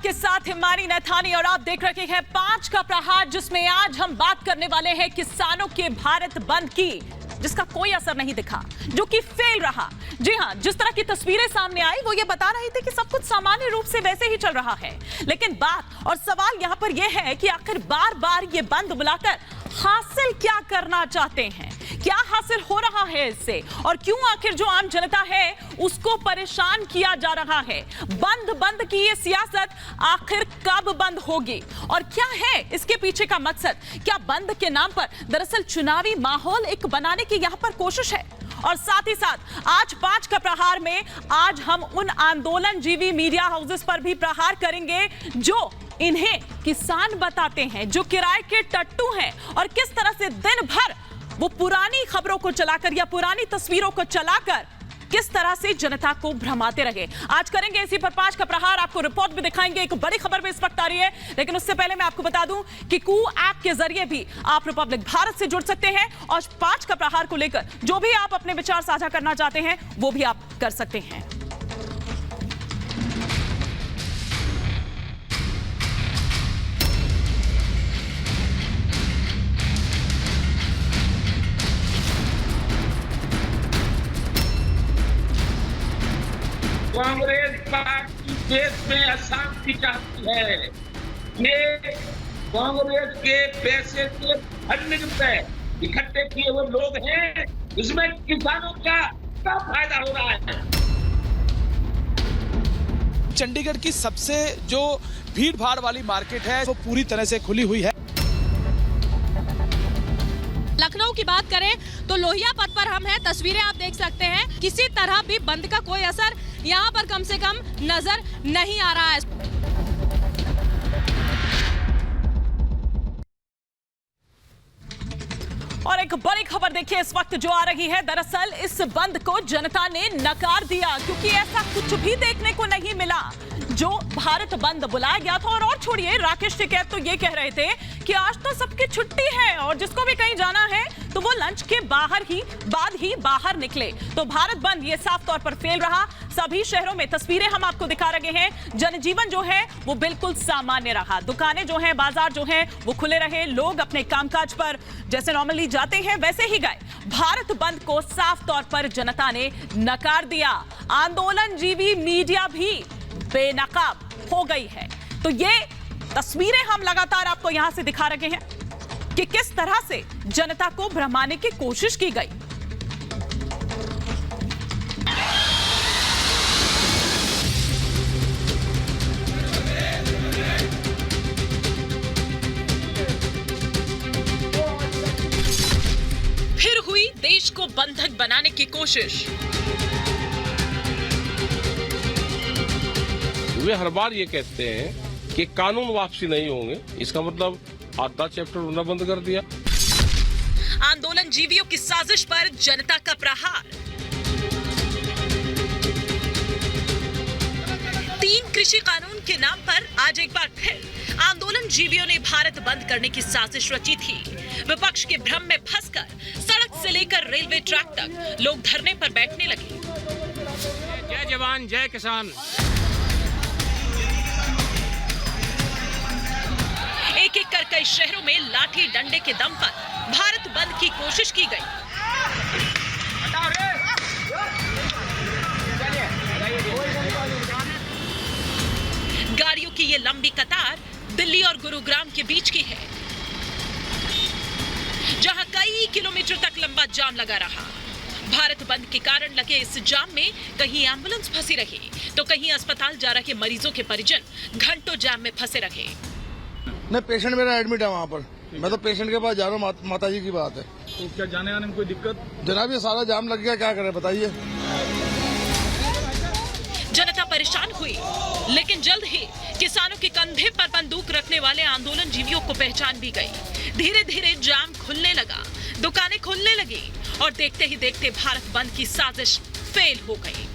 आपके साथ हिमानी नैथानी और आप देख रहे हैं 5 का प्रहार, जिसमें आज हम बात करने वाले हैं किसानों के भारत बंद की, जिसका कोई असर नहीं दिखा, जो कि फेल रहा। जी हां, जिस तरह की तस्वीरें सामने आई वो ये बता रही थी कि सब कुछ सामान्य रूप से वैसे ही चल रहा है, लेकिन बात और सवाल यहां पर यह है कि आखिर बार बार ये बंद बुलाकर हासिल क्या करना चाहते हैं, क्या हासिल हो रहा है इससे, और क्यों आखिर जो आम जनता है उसको परेशान किया जा रहा है। बंद की ये सियासत आखिर कब बंद होगी और क्या है इसके पीछे का मकसद? क्या बंद के नाम पर दरअसल चुनावी माहौल एक बनाने की यहां पर कोशिश है? और साथ ही साथ आज 5 का प्रहार में आज हम उन आंदोलनजीवी मीडिया हाउसेस पर भी प्रहार करेंगे जो इन्हें किसान बताते हैं, जो किराए के टट्टू हैं, और किस तरह से दिन भर वो पुरानी खबरों को चलाकर या पुरानी तस्वीरों को चलाकर किस तरह से जनता को भ्रमाते रहे। आज करेंगे इसी पर 5 का प्रहार, आपको रिपोर्ट भी दिखाएंगे। एक बड़ी खबर भी इस वक्त आ रही है, लेकिन उससे पहले मैं आपको बता दूं कि कू ऐप के जरिए भी आप रिपब्लिक भारत से जुड़ सकते हैं और 5 का प्रहार को लेकर जो भी आप अपने विचार साझा करना चाहते हैं वो भी आप कर सकते हैं। कांग्रेस पार्टी देश में अशांति चाहती है। ये कांग्रेस के पैसे के फंड रुपए इकट्ठे किए हुए लोग हैं, इसमें किसानों का क्या फायदा हो रहा है? चंडीगढ़ की सबसे जो भीड़ भाड़ वाली मार्केट है वो पूरी तरह से खुली हुई है। लखनऊ की बात करें तो लोहिया पथ पर हम हैं, तस्वीरें आप देख सकते हैं। किसी तरह भी बंद का कोई असर यहाँ पर कम से कम नजर नहीं आ रहा है। और एक बड़ी खबर देखिए इस वक्त जो आ रही है, दरअसल इस बंद को जनता ने नकार दिया, क्योंकि ऐसा कुछ भी देखने को नहीं मिला जो भारत बंद बुलाया गया था। और छोड़िए, राकेश टिकैत तो ये कह रहे थे कि आज तो सबकी छुट्टी है और जिसको भी कहीं जाना है तो वो लंच के बाद ही बाहर निकले। तो भारत बंद ये साफ तौर पर फेल रहा। सभी शहरों में तस्वीरें हम आपको दिखा रहे हैं, जनजीवन जो है वो बिल्कुल सामान्य रहा। दुकानें जो हैं, बाजार जो हैं वो खुले रहे, लोग अपने कामकाज पर जैसे नॉर्मली जाते हैं वैसे ही गए। भारत बंद को साफ तौर पर जनता ने नकार दिया। आंदोलनजीवी मीडिया भी बेनकाब हो गई है। तो ये तस्वीरें हम लगातार आपको यहां से दिखा रहे हैं कि किस तरह से जनता को भ्रमाने की कोशिश की गई। फिर हुई देश को बंधक बनाने की कोशिश। वे हर बार ये कहते हैं कि कानून वापसी नहीं होंगे, इसका मतलब आधा चैप्टर उन्होंने बंद कर दिया। आंदोलनजीवियों की साजिश पर जनता का प्रहार। 3 कृषि कानून के नाम पर आज एक बार फिर आंदोलनजीवियों ने भारत बंद करने की साजिश रची थी। विपक्ष के भ्रम में फंसकर सड़क से लेकर रेलवे ट्रैक तक लोग धरने पर बैठने लगे। जय जवान जय किसान। एक-एक कर कई शहरों में लाठी डंडे के दम पर भारत बंद की कोशिश की गई। गाड़ियों की ये लंबी कतार दिल्ली और गुरुग्राम के बीच की है, जहां कई किलोमीटर तक लंबा जाम लगा रहा। भारत बंद के कारण लगे इस जाम में कहीं एम्बुलेंस फंसी रही तो कहीं अस्पताल जा रहे मरीजों के परिजन घंटों जाम में फंसे रहे। नहीं, पेशेंट मेरा एडमिट है वहाँ पर। मैं तो पेशेंट के पास जा रहा हूँ, माता जी की बात है। तो क्या जाने आने में कोई दिक्कत? जनाब ये सारा जाम लग गया, क्या करें बताइए। जनता परेशान हुई, लेकिन जल्द ही किसानों के कंधे पर बंदूक रखने वाले आंदोलनजीवियों को पहचान भी गई। धीरे धीरे जाम खुलने लगा, दुकानें खुलने लगी और देखते ही देखते भारत बंद की साजिश फेल हो गई।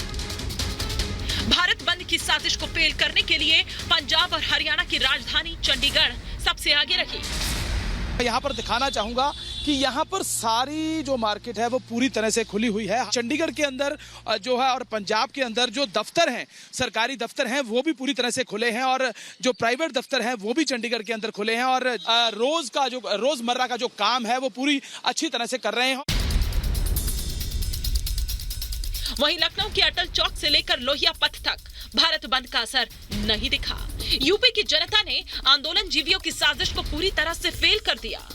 भारत बंद की साजिश को फेल करने के लिए पंजाब और हरियाणा की राजधानी चंडीगढ़ सबसे आगे रही। यहाँ पर दिखाना चाहूंगा कि यहाँ पर सारी जो मार्केट है वो पूरी तरह से खुली हुई है। चंडीगढ़ के अंदर जो है और पंजाब के अंदर जो दफ्तर हैं, सरकारी दफ्तर हैं, वो भी पूरी तरह से खुले हैं और जो प्राइवेट दफ्तर हैं वो भी चंडीगढ़ के अंदर खुले हैं और रोजमर्रा का जो काम है वो पूरी अच्छी तरह से कर रहे हैं। वहीं लखनऊ के अटल चौक से लेकर लोहिया पथ तक भारत बंद का असर नहीं दिखा। यूपी की जनता ने आंदोलन जीवियों की साजिश को पूरी तरह से फेल कर दिया।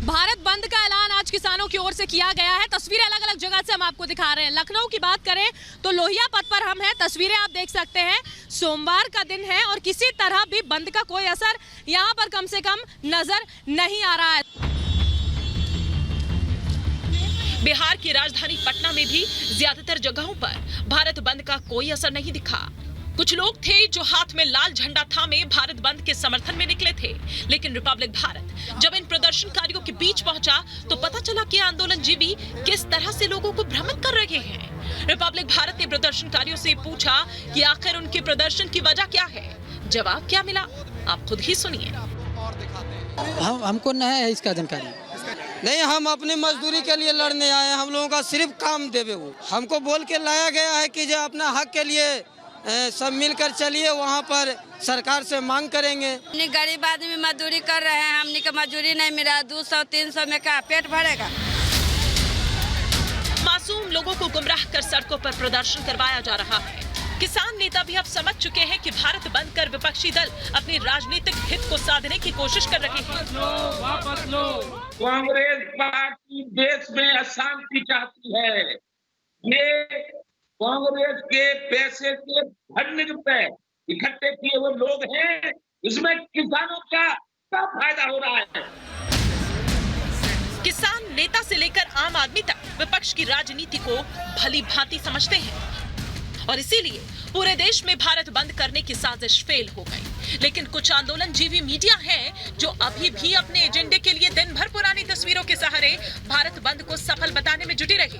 भारत बंद का ऐलान आज किसानों की ओर से किया गया है। तस्वीरें अलग अलग जगह से हम आपको दिखा रहे हैं। लखनऊ की बात करें तो लोहिया पथ पर हम हैं। तस्वीरें आप देख सकते हैं। सोमवार का दिन है और किसी तरह भी बंद का कोई असर यहाँ पर कम से कम नजर नहीं आ रहा है। बिहार की राजधानी पटना में भी ज्यादातर जगहों पर भारत बंद का कोई असर नहीं दिखा। कुछ लोग थे जो हाथ में लाल झंडा थामे भारत बंद के समर्थन में निकले थे, लेकिन रिपब्लिक भारत जब इन प्रदर्शनकारियों के बीच पहुंचा तो पता चला कि आंदोलनजीवी किस तरह से लोगों को भ्रमित कर रहे हैं। रिपब्लिक भारत ने प्रदर्शनकारियों से पूछा कि आखिर उनके प्रदर्शन की वजह क्या है। जवाब क्या मिला, आप खुद ही सुनिए। हमको नहीं है इसका जानकारी। नहीं, हम अपनी मजदूरी के लिए लड़ने आए हैं। हम लोगों का सिर्फ काम देवे वो हमको बोल के लाया गया है कि जो अपना हक के लिए सब मिलकर चलिए, वहाँ पर सरकार से मांग करेंगे। अपनी गरीब आदमी मजदूरी कर रहे हैं, हमने का मजदूरी नहीं मिला। 200-300 में क्या पेट भरेगा। मासूम लोगों को गुमराह कर सड़कों पर प्रदर्शन करवाया जा रहा है। किसान नेता भी अब समझ चुके हैं कि भारत बंद कर विपक्षी दल अपनी राजनीतिक हित को साधने की कोशिश कर रहे हैं। वापस लो। कांग्रेस पार्टी देश में अशांति चाहती है। ये कांग्रेस के पैसे के भरने रुपए इकट्ठे किए हुए लोग हैं, इसमें किसानों का क्या फायदा हो रहा है। किसान नेता से लेकर आम आदमी तक विपक्ष की राजनीति को भली भांति समझते हैं और इसीलिए पूरे देश में भारत बंद करने की साजिश फेल हो गई। लेकिन कुछ आंदोलनजीवी मीडिया है जो अभी भी अपने एजेंडे के लिए दिन भर पुरानी तस्वीरों के सहारे भारत बंद को सफल बताने में जुटी रही।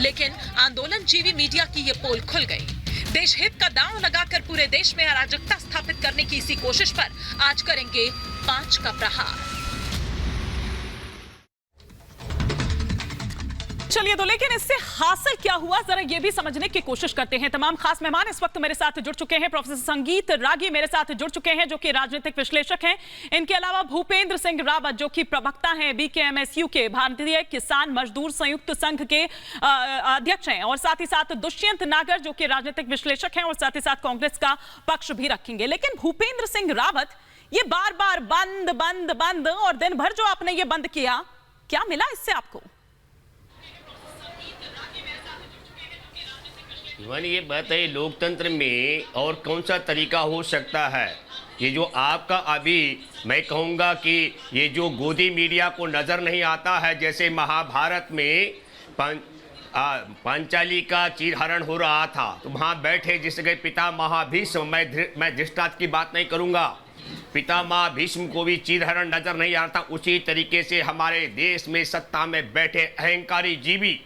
लेकिन आंदोलनजीवी मीडिया की ये पोल खुल गई। देश हित का दांव लगाकर पूरे देश में अराजकता स्थापित करने की इसी कोशिश पर आज करेंगे 5 का प्रहार। चलिए तो लेकिन इससे हासिल क्या हुआ, जरा ये भी समझने की कोशिश करते हैं। तमाम खास मेहमान इस वक्त मेरे साथ जुड़ चुके हैं। प्रोफेसर संगीत रागी मेरे साथ जुड़ चुके हैं जो कि राजनीतिक विश्लेषक हैं। इनके अलावा भूपेंद्र सिंह रावत जो कि प्रवक्ता हैं बीकेएमएसयू के, भारतीय किसान मजदूर संयुक्त संघ के अध्यक्ष हैं, और साथ ही साथ दुष्यंत नागर जो कि राजनीतिक विश्लेषक हैं और साथ ही साथ कांग्रेस का पक्ष भी रखेंगे। लेकिन भूपेंद्र सिंह रावत, ये बार बार बंद बंद बंद और दिन भर जो आपने ये बंद किया, क्या मिला इससे आपको? ये बात है, लोकतंत्र में और कौन सा तरीका हो सकता है। ये जो आपका अभी मैं कहूँगा कि ये जो गोदी मीडिया को नज़र नहीं आता है, जैसे महाभारत में पांचाली का चीरहरण हो रहा था तो वहाँ बैठे जिस गए पितामह भीष्म, मैं दृष्टांत की बात नहीं करूँगा, पितामह भीष्म को भी चीरहरण नजर नहीं आ रहा था। उसी तरीके से हमारे देश में सत्ता में बैठे अहंकारी जीवी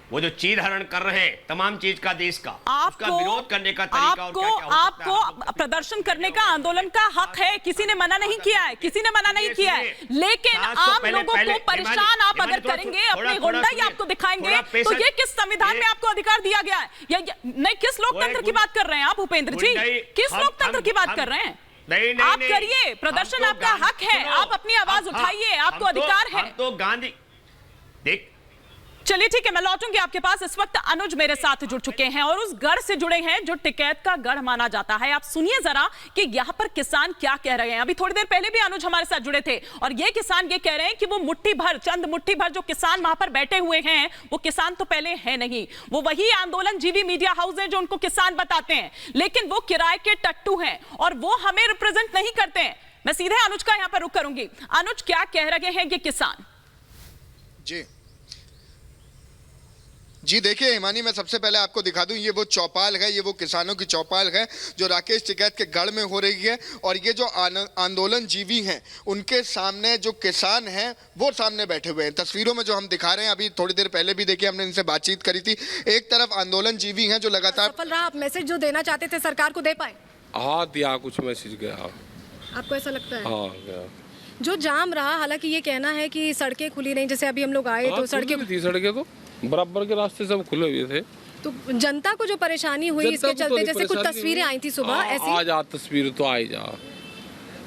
वो जो चीरहरण कर रहे हैं तमाम चीज का, देश का, उसका विरोध करने का तरीका और क्या क्या हो सकता है। आपको प्रदर्शन करने का, आंदोलन का हक है, किसी ने मना नहीं किया है, किसी ने मना नहीं किया है। लेकिन आम लोगों को परेशान आप अगर करेंगे, अपनी गुंडाई आपको दिखाएंगे, तो ये किस संविधान में आपको अधिकार दिया गया है? नहीं, किस लोकतंत्र की बात कर रहे हैं आप भूपेंद्र जी? किस लोकतंत्र की बात कर रहे हैं? आप करिए प्रदर्शन, आपका हक है, आप अपनी आवाज उठाइए, आपको अधिकार है। तो गांधी देख, चलिए ठीक है, मैं लौटूंगी आपके पास। इस वक्त अनुज मेरे साथ जुड़ चुके हैं और उस गढ़ से जुड़े हैं जो टिकैत का गढ़ माना जाता है। आप सुनिए जरा कि यहाँ पर किसान क्या कह रहे हैं। अभी थोड़ी देर पहले भी अनुज हमारे साथ जुड़े थे और ये किसान ये कह रहे हैं कि वो चंद मुट्ठी भर जो किसान वहां पर बैठे हुए हैं, वो किसान तो पहले है नहीं, वो वही आंदोलनजीवी मीडिया हाउस है जो उनको किसान बताते हैं, लेकिन वो किराए के टट्टू हैं और वो हमें रिप्रेजेंट नहीं करते हैं। मैं सीधे अनुज का यहाँ पर रुख करूंगी। अनुज, क्या कह रहे हैं ये किसान? जी देखिए हिमानी, मैं सबसे पहले आपको दिखा दूं, ये वो चौपाल है, ये वो किसानों की चौपाल है जो राकेश टिकैत के गढ़ में हो रही है। और ये जो आंदोलन जीवी हैं उनके सामने जो किसान हैं वो सामने बैठे हुए हैं। तस्वीरों में जो हम दिखा रहे हैं, अभी थोड़ी देर पहले भी देखिए हमने इनसे बातचीत करी थी। एक तरफ आंदोलन जीवी हैं जो लगातार सफल रहा। आप मैसेज जो देना चाहते थे सरकार को दे पाए? हाँ, दिया, कुछ मैसेज गया। आपको ऐसा लगता है? हाँ गया। जो जाम रहा, हालांकि ये कहना है कि सड़कें खुली नहीं, जैसे अभी हम लोग आए तो सड़कें थी, सड़कें तो बराबर के रास्ते सब खुले हुए थे। तो जनता को जो परेशानी हुई इसके चलते, जैसे कुछ तस्वीरें आई थी सुबह ऐसी। आ जा तस्वीर तो आ जा,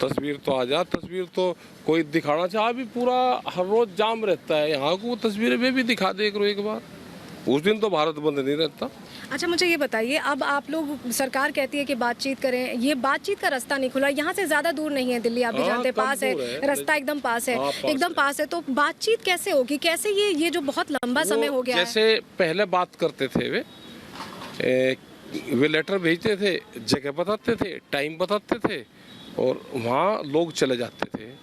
तस्वीर तो आ जा, तस्वीर तो कोई दिखाना चाहे भी पूरा हर रोज जाम रहता है यहाँ को, तस्वीरें में भी दिखा दे करो एक बार, उस दिन तो भारत बंद नहीं रहता। अच्छा मुझे ये बताइए, अब आप लोग, सरकार कहती है कि बातचीत करें, ये बातचीत का रास्ता नहीं खुला, यहाँ से ज्यादा दूर नहीं है दिल्ली, आप भी जानते, पास है रास्ता, एकदम पास है, एकदम पास है, तो बातचीत कैसे होगी, कैसे ये जो बहुत लंबा समय हो गया है। जैसे पहले बात करते थे वे लेटर भेजते थे, जगह बताते थे, टाइम बताते थे और वहाँ लोग चले जाते थे।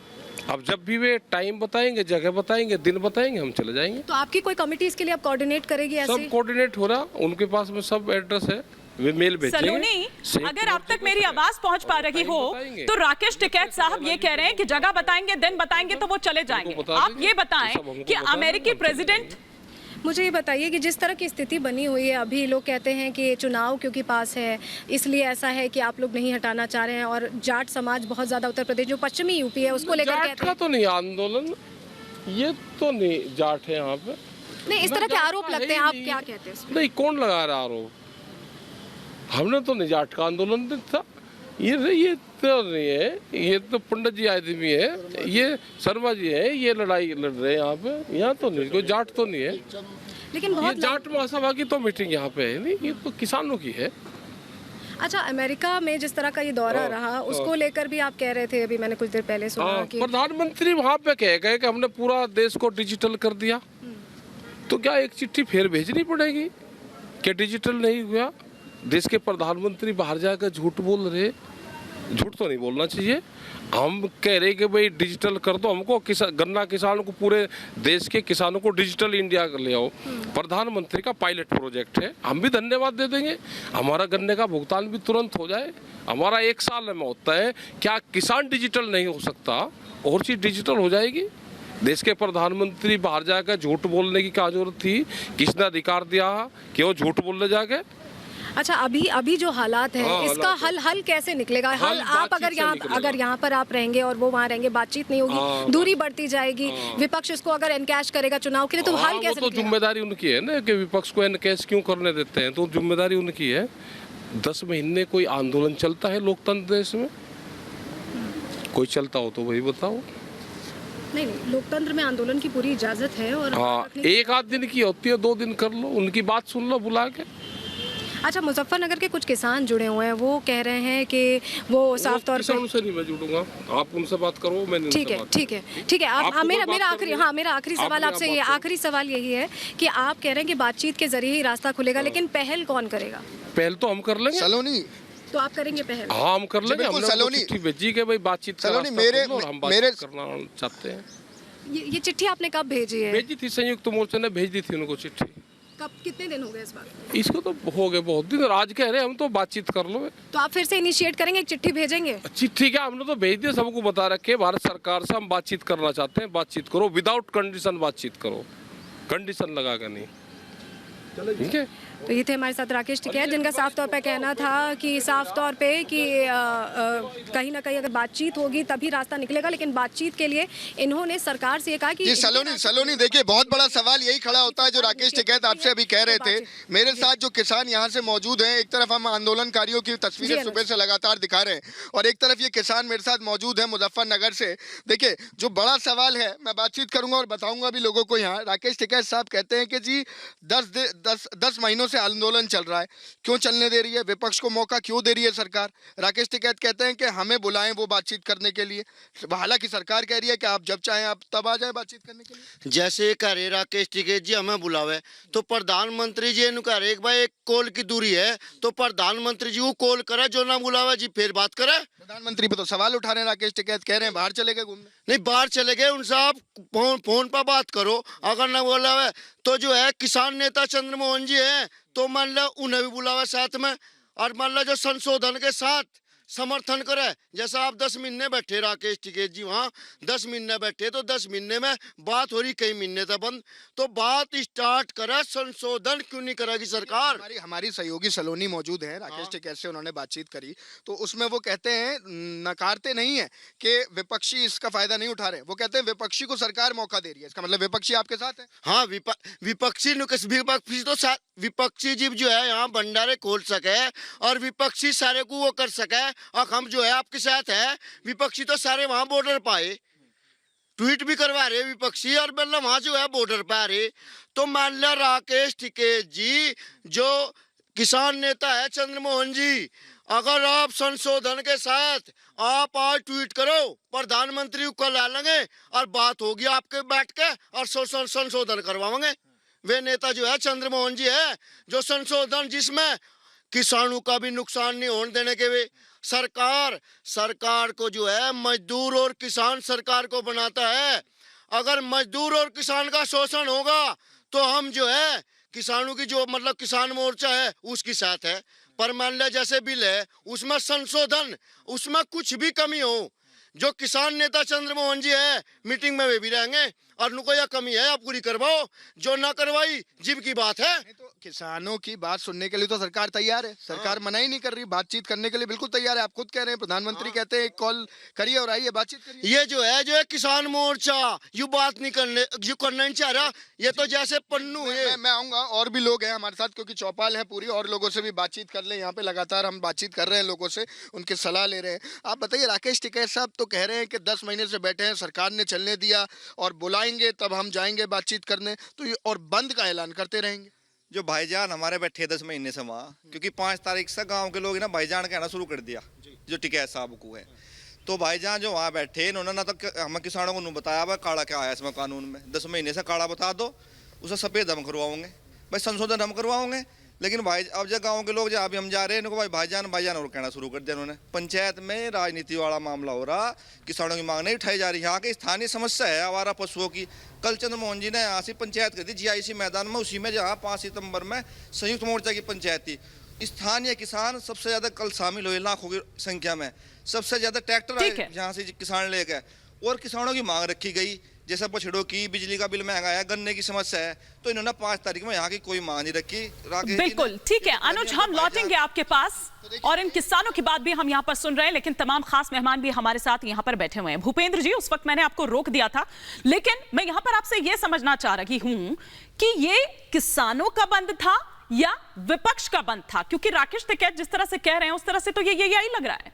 अब जब भी वे टाइम बताएंगे, जगह बताएंगे, दिन बताएंगे, हम चले जाएंगे। तो आपकी कोई कमेटी इसके लिए आप कोऑर्डिनेट करेगी ऐसे? सब कोऑर्डिनेट हो रहा, उनके पास में सब एड्रेस है, वे मेल भेजेंगे। सलोनी, अगर अब तक मेरी आवाज पहुंच पा रही हो तो राकेश टिकैत साहब ये कह रहे हैं कि जगह बताएंगे, दिन बताएंगे तो वो चले जाएंगे। आप ये बताएं कि अमेरिकी प्रेसिडेंट, मुझे ये बताइए कि जिस तरह की स्थिति बनी हुई है अभी, लोग कहते हैं कि चुनाव क्योंकि पास है इसलिए ऐसा है कि आप लोग नहीं हटाना चाह रहे हैं, और जाट समाज बहुत ज्यादा उत्तर प्रदेश जो पश्चिमी यूपी है उसको लेकर कहते हैं। तो नहीं आंदोलन, ये तो नहीं जाट है यहाँ पे, नहीं इस तरह के आरोप लगते हैं, आप क्या कहते हैं? नहीं, कौन लगा रहा आरोप? हमने तो नहीं जाट का आंदोलन था, ये तो नहीं है, ये तो पंडित जी आदमी है, ये शर्मा जी है, ये लड़ाई लड़ रहे हैं यहाँ पे, यहाँ तो नहीं कोई जाट तो नहीं है। लेकिन बहुत जाट महासभा की तो मीटिंग यहाँ पे है नहीं, ये तो किसानों की है। अच्छा, अमेरिका में जिस तरह का ये दौरा रहा उसको लेकर भी आप कह रहे थे, अभी मैंने कुछ देर पहले सुना कि प्रधानमंत्री वहाँ पे कह गए कि हमने पूरा देश को डिजिटल कर दिया, तो क्या एक चिट्ठी फिर भेजनी पड़ेगी कि डिजिटल नहीं हुआ? देश के प्रधानमंत्री बाहर जाकर झूठ बोल रहे, झूठ तो नहीं बोलना चाहिए। हम कह रहे कि भाई डिजिटल कर दो, हमको गन्ना किसानों को, पूरे देश के किसानों को डिजिटल इंडिया ले आओ। प्रधानमंत्री का पायलट प्रोजेक्ट है, हम भी धन्यवाद दे देंगे, हमारा गन्ने का भुगतान भी तुरंत हो जाए। हमारा 1 साल में होता है, क्या किसान डिजिटल नहीं हो सकता? और चीज डिजिटल हो जाएगी। देश के प्रधानमंत्री बाहर जाकर झूठ बोलने की क्या जरूरत थी? किसने अधिकार दिया कि वो झूठ बोलने जाके? अच्छा, अभी जो हालात है इसका हल कैसे निकलेगा? हल आप अगर यहाँ पर आप रहेंगे और वो वहाँ रहेंगे, बातचीत नहीं होगी, दूरी बढ़ती जाएगी, विपक्ष इसको अगर एनकैश करेगा चुनाव के लिए, तो हल कैसे? तो जिम्मेदारी उनकी है ना कि विपक्ष को एनकैश क्यों करने देते हैं, तो जिम्मेदारी उनकी है। 10 महीने कोई आंदोलन चलता है लोकतंत्र देश में? कोई चलता हो तो वही बताओ। नहीं, लोकतंत्र में आंदोलन की पूरी इजाजत है। और एक आध दिन की होती है, 2 दिन कर लो, उनकी बात सुन लो बुला के। अच्छा, मुजफ्फरनगर के कुछ किसान जुड़े हुए हैं, वो कह रहे हैं कि वो साफ तौर पे, उनसे नहीं मैं जुड़ूंगा, आप उनसे बात करो, मैं नहीं। ठीक है। आप मेरा आखिरी सवाल आपसे ये, आखिरी सवाल यही है कि आप कह रहे हैं कि बातचीत के जरिए ही रास्ता खुलेगा, लेकिन पहल कौन करेगा? पहल तो हम कर लेंगे। सलोनी, तो आप करेंगे पहल? हाँ, हम कर लेंगे। हमने चिट्ठी भेजी के भाई बातचीत सलोनी, हम बातचीत करना चाहते हैं। ये चिट्ठी आपने कब भेजी है? भेजी थी, संयुक्त मोर्चा ने भेज दी थी उनको चिट्ठी। कब, कितने दिन हो गए इस बात? इसको तो हो गए बहुत दिन, आज कह रहे हैं हम तो बातचीत कर लो। तो आप फिर से इनिशिएट करेंगे, एक चिट्ठी भेजेंगे? चिट्ठी क्या, हमने तो भेज दिया, सबको बता रखे भारत सरकार से हम बातचीत करना चाहते हैं, बातचीत करो, विदाउट कंडीशन बातचीत करो, कंडीशन लगा कर नहीं। ठीक है। तो ये थे हमारे साथ राकेश टिकैत, जिनका साफ तौर पे कहना था कि साफ तौर पे कि कहीं ना कहीं अगर बातचीत होगी तभी रास्ता निकलेगा, लेकिन बातचीत के लिए इन्होंने सरकार से कहा कि सलोनी देखिए, बहुत बड़ा सवाल यही खड़ा होता है जो राकेश टिकैत आपसे अभी कह रहे थे। मेरे साथ जो किसान यहाँ से मौजूद हैं, एक तरफ हम आंदोलनकारियों की तस्वीरें सुबह से लगातार दिखा रहे हैं और एक तरफ ये किसान मेरे साथ मौजूद है मुजफ्फरनगर से। देखिए, जो बड़ा सवाल है, मैं बातचीत करूंगा और बताऊंगा भी लोगों को। यहाँ राकेश टिकैत साहब कहते हैं कि जी 10 महीनों से आंदोलन चल रहा है, क्यों चलने दे रही है? विपक्ष को मौका क्यों दे रही है सरकार? राकेश टिकैत कहते हैं कि हमें बुलाएं वो बातचीत करने के लिए, हालांकि सरकार कह रही है कि आप जब चाहें आप तब आ जाए बातचीत करने के लिए। जैसे कह रहे राकेश टिकैत जी हमें बुलावे, तो प्रधानमंत्री जी इन कह रहे एक भाई 1 कॉल की दूरी है, तो प्रधानमंत्री जी को कॉल करे, जो ना बुलावे जी फिर बात करे। प्रधानमंत्री पे तो सवाल उठा रहे हैं, राकेश टिकैत कह रहे हैं बाहर चले गए घूमने। नहीं, बाहर चले गए, उनसे आप फोन पर बात करो, अगर ना बुलावे तो जो है किसान नेता चंद्रमोहन जी हैं, तो मान लो उन्हें भी बुलावा साथ में, और मान लो जो संशोधन के साथ समर्थन करे। जैसा आप 10 महीने बैठे राकेश टिकैत जी वहाँ 10 महीने बैठे, तो 10 महीने में बात हो रही, कई महीने तक बंद, तो बात स्टार्ट करे, संशोधन क्यों नहीं करेगी सरकार? हमारी सहयोगी सलोनी मौजूद है, राकेश टिकैत से उन्होंने बातचीत करी, तो उसमें वो कहते हैं, नकारते नहीं है कि विपक्षी इसका फायदा नहीं उठा रहे, वो कहते हैं विपक्षी को सरकार मौका दे रही है। इसका मतलब विपक्षी आपके साथ है? हाँ, विपक्षी जीव जो है यहाँ भंडारे खोल सके और विपक्षी सारे को वो कर सके, और हम जो है आपके साथ है। विपक्षी तो सारे वहाँ बॉर्डर पाए, ट्वीट भी करवा रहे विपक्षी, और मतलब वहाँ जो है बॉर्डर पे आ रहे। तो मान लिया राकेश टिकैत जी जो किसान नेता है, चंद्रमोहन जी, अगर आप संशोधन के साथ आप आज ट्वीट करो, प्रधानमंत्री को ला लेंगे और बात होगी आपके बैठ के और संशोधन करवाएंगे। वे नेता जो है चंद्रमोहन जी है, जो संशोधन जिसमें किसानों का भी नुकसान नहीं होने देने के, वे सरकार को जो है मजदूर और किसान सरकार को बनाता है। अगर मजदूर और किसान का शोषण होगा तो हम जो है किसानों की जो मतलब किसान मोर्चा है उसके साथ है। पर मान लिया जैसे बिल है उसमें संशोधन, उसमें कुछ भी कमी हो, जो किसान नेता चंद्रमोहन जी है मीटिंग में वे भी रहेंगे और उनको यह कमी है आप पूरी करवाओ, जो ना करवाई जीव की बात है। तो किसानों की बात सुनने के लिए तो सरकार तैयार है, सरकार मना ही नहीं कर रही, बातचीत करने के लिए बिल्कुल तैयार है। आप खुद कह रहे हैं, प्रधानमंत्री कहते हैं कॉल करिए और आइए बातचीत करिए। ये जो है किसान मोर्चा यू बात नहीं करने, यू करना नहीं चाह रहा। ये तो जैसे पन्नू है। मैं आऊंगा, और भी लोग हैं हमारे साथ, क्योंकि चौपाल है पूरी, और लोगों से भी बातचीत कर ले। यहाँ पे लगातार हम बातचीत कर रहे हैं लोगों से, उनकी सलाह ले रहे हैं। आप बताइए, राकेश टिकैत साहब तो कह रहे हैं कि 10 महीने से बैठे हैं, सरकार ने चलने दिया और बुलाएंगे तब हम जाएंगे बातचीत करने, तो ये और बंद का ऐलान करते रहेंगे। जो भाईजान हमारे बैठे 10 महीने से वहाँ, क्योंकि 5 तारीख से गांव के लोग ना भाईजान कहना शुरू कर दिया, जो टिकैत साहब को है। तो भाईजान जो वहाँ बैठे इन्होंने ना तो हम किसानों को नहीं बताया भाई काला क्या आया इसमें कानून में, 10 महीने से काला बता दो, उसे सफ़ेद हम करवाओगे, भाई संशोधन हम करवाओगे। लेकिन भाई अब जब गाँव के लोग जब अभी हम जा रहे हैं इनको भाईजान और कहना शुरू कर दिया इन्होंने। पंचायत में राजनीति वाला मामला हो रहा, किसानों की मांग नहीं उठाई जा रही। यहाँ की स्थानीय समस्या है आवारा पशुओं की। कल चंद्रमोहन जी ने यहाँ से पंचायत कर दी GIC मैदान में, उसी में जहाँ 5 सितंबर में संयुक्त मोर्चा की पंचायत थी। स्थानीय किसान सबसे ज़्यादा कल शामिल हुए, लाखों की संख्या में, सबसे ज़्यादा ट्रैक्टर आए यहाँ से किसान लेकर, और किसानों की मांग रखी गई, जैसे बछड़ों की, बिजली का बिल महंगा है, गन्ने की समस्या है, तो इन्होंने 5 तारीख में यहाँ की कोई मांग नहीं रखी। बिल्कुल ठीक है अनुज, हम लौटेंगे आपके पास और इन किसानों की बात भी हम यहाँ पर सुन रहे हैं, लेकिन तमाम खास मेहमान भी हमारे साथ यहाँ पर बैठे हुए हैं। भूपेंद्र जी, उस वक्त मैंने आपको रोक दिया था, लेकिन मैं यहाँ पर आपसे ये समझना चाह रही हूँ कि ये किसानों का बंद था या विपक्ष का बंद था, क्योंकि राकेश टिकैत जिस तरह से कह रहे हैं उस तरह से तो ये यही लग रहा है।